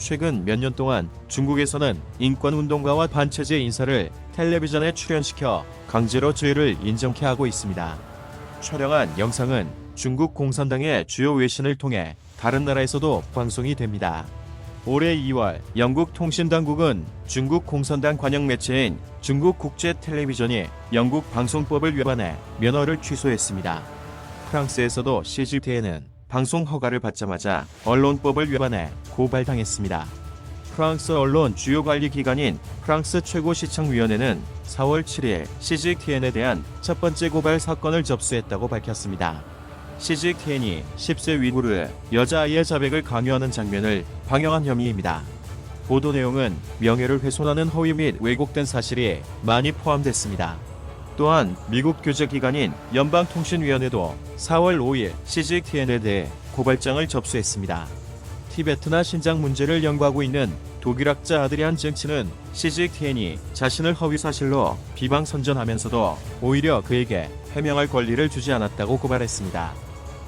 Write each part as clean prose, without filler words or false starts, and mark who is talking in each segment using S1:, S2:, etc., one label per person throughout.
S1: 최근 몇 년 동안 중국에서는 인권운동가와 반체제 인사를 텔레비전에 출연시켜 강제로 죄를 인정케 하고 있습니다. 촬영한 영상은 중국 공산당의 주요 외신을 통해 다른 나라에서도 방송이 됩니다. 올해 2월 영국 통신당국은 중국 공산당 관영 매체인 중국 국제 텔레비전이 영국 방송법을 위반해 면허를 취소했습니다. 프랑스에서도 CGTN은 방송 허가를 받자마자 언론법을 위반해 고발당했습니다. 프랑스 언론 주요 관리 기관인 프랑스 최고시청위원회는 4월 7일 CGTN에 대한 첫 번째 고발 사건을 접수했다고 밝혔습니다. CGTN이 10세 위구르 여자아이의 자백을 강요하는 장면을 방영한 혐의입니다. 보도 내용은 명예를 훼손하는 허위 및 왜곡된 사실이 많이 포함됐습니다. 또한 미국 교제기관인 연방통신위원회도 4월 5일 CGTN에 대해 고발장을 접수했습니다. 티베트나 신장 문제를 연구하고 있는 독일학자 아드리안 쟁치는 CGTN이 자신을 허위사실로 비방선전하면서도 오히려 그에게 해명할 권리를 주지 않았다고 고발했습니다.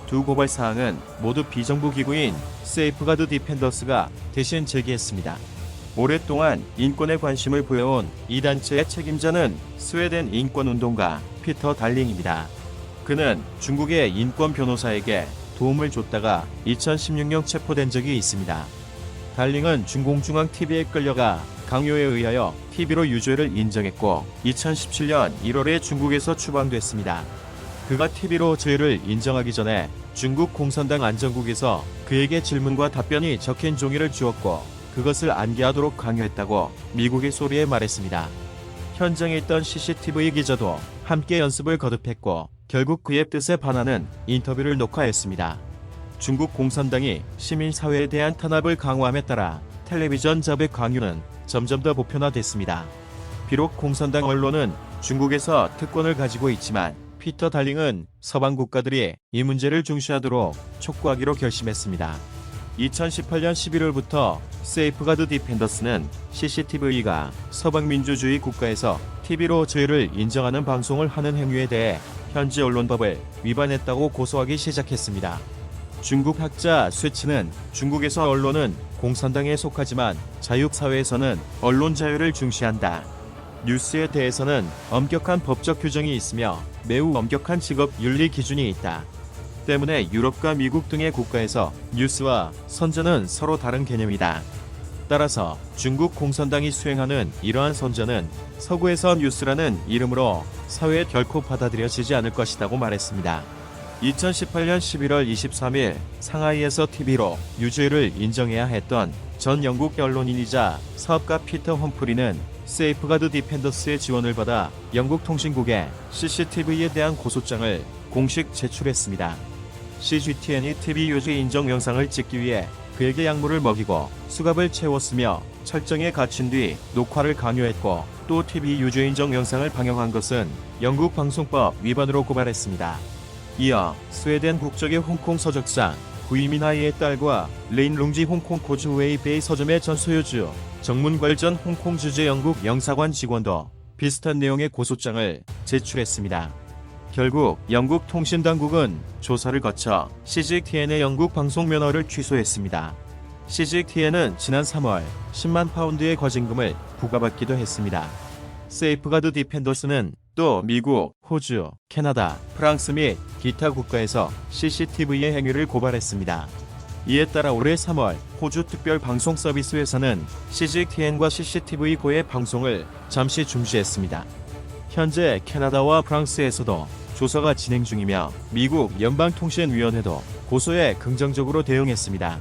S1: 두 고발 사항은 모두 비정부 기구인 세이프가드 디펜더스가 대신 제기했습니다. 오랫동안 인권에 관심을 보여온 이 단체의 책임자는 스웨덴 인권운동가 피터 달링입니다. 그는 중국의 인권 변호사에게 도움을 줬다가 2016년 체포된 적이 있습니다. 달링은 중공중앙TV에 끌려가 강요에 의하여 TV로 유죄를 인정했고 2017년 1월에 중국에서 추방됐습니다. 그가 TV로 죄를 인정하기 전에 중국 공산당 안정국에서 그에게 질문과 답변이 적힌 종이를 주었고 그것을 안개하도록 강요했다고 미국의 소리에 말했습니다. 현장에 있던 CCTV 기자도 함께 연습을 거듭했고 결국 그의 뜻에 반하는 인터뷰를 녹화했습니다. 중국 공산당이 시민사회에 대한 탄압을 강화함에 따라 텔레비전 자백 강요는 점점 더 보편화됐습니다. 비록 공산당 언론은 중국에서 특권을 가지고 있지만 피터 달링은 서방 국가들이 이 문제를 중시하도록 촉구하기로 결심했습니다. 2018년 11월부터 세이프가드 디펜더스는 CCTV가 서방 민주주의 국가에서 TV로 죄를 인정하는 방송을 하는 행위에 대해 현지 언론법을 위반했다고 고소하기 시작했습니다. 중국 학자 쇠치는 중국에서 언론은 공산당에 속하지만 자유사회에서는 언론 자유를 중시한다. 뉴스에 대해서는 엄격한 법적 규정이 있으며 매우 엄격한 직업 윤리 기준이 있다. 때문에 유럽과 미국 등의 국가에서 뉴스와 선전은 서로 다른 개념이다. 따라서 중국 공산당이 수행하는 이러한 선전은 서구에서 뉴스라는 이름으로 사회에 결코 받아들여지지 않을 것이라고 말했습니다. 2018년 11월 23일 상하이에서 TV로 유죄를 인정해야 했던 전 영국 언론인이자 사업가 피터 험프리는 세이프가드 디펜더스의 지원을 받아 영국 통신국에 CCTV에 대한 고소장을 공식 제출했습니다. CGTN이 TV 유죄 인정 영상을 찍기 위해 그에게 약물을 먹이고 수갑을 채웠으며 철정에 갇힌 뒤 녹화를 강요했고 또 TV 유죄 인정 영상을 방영한 것은 영국 방송법 위반으로 고발했습니다. 이어 스웨덴 국적의 홍콩 서적상 구이민하이의 딸과 레인 룽지 홍콩 코즈웨이 베이 서점의 전 소유주 정문괄 전 홍콩 주재 영국 영사관 직원도 비슷한 내용의 고소장을 제출했습니다. 결국 영국 통신당국은 조사를 거쳐 CGTN의 영국 방송 면허를 취소했습니다. CGTN은 지난 3월 10만 파운드의 과징금을 부과받기도 했습니다. 세이프가드 디펜더스는 또 미국, 호주, 캐나다, 프랑스 및 기타 국가에서 CCTV의 행위를 고발했습니다. 이에 따라 올해 3월 호주 특별 방송 서비스 회사는 CGTN과 CCTV 고의 방송을 잠시 중지했습니다. 현재 캐나다와 프랑스에서도 조사가 진행 중이며 미국 연방통신위원회도 고소에 긍정적으로 대응했습니다.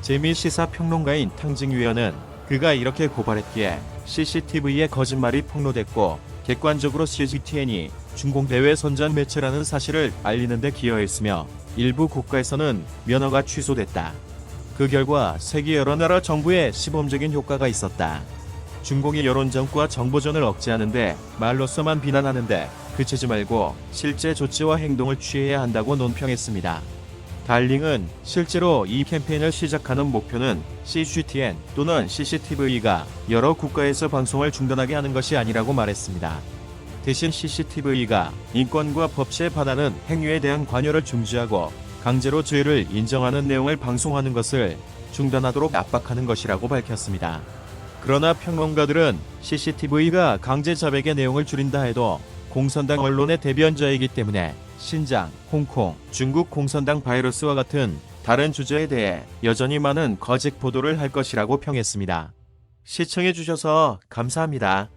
S1: 재미시사평론가인 탕징위원은 그가 이렇게 고발했기에 CCTV의 거짓말이 폭로됐고 객관적으로 CGTN이 중공대외 선전 매체라는 사실을 알리는 데 기여했으며 일부 국가에서는 면허가 취소됐다. 그 결과 세계 여러 나라 정부에 시범적인 효과가 있었다. 중공이 여론전과 정보전을 억제하는데 말로서만 비난하는데 그치지 말고 실제 조치와 행동을 취해야 한다고 논평했습니다. 달링은 실제로 이 캠페인을 시작하는 목표는 CGTN 또는 CCTV가 여러 국가에서 방송을 중단하게 하는 것이 아니라고 말했습니다. 대신 CCTV가 인권과 법치에 반하는 행위에 대한 관여를 중지하고 강제로 죄를 인정하는 내용을 방송하는 것을 중단하도록 압박하는 것이라고 밝혔습니다. 그러나 평론가들은 CCTV가 강제 자백의 내용을 줄인다 해도 공산당 언론의 대변자이기 때문에 신장, 홍콩, 중국 공산당 바이러스와 같은 다른 주제에 대해 여전히 많은 거짓 보도를 할 것이라고 평했습니다. 시청해주셔서 감사합니다.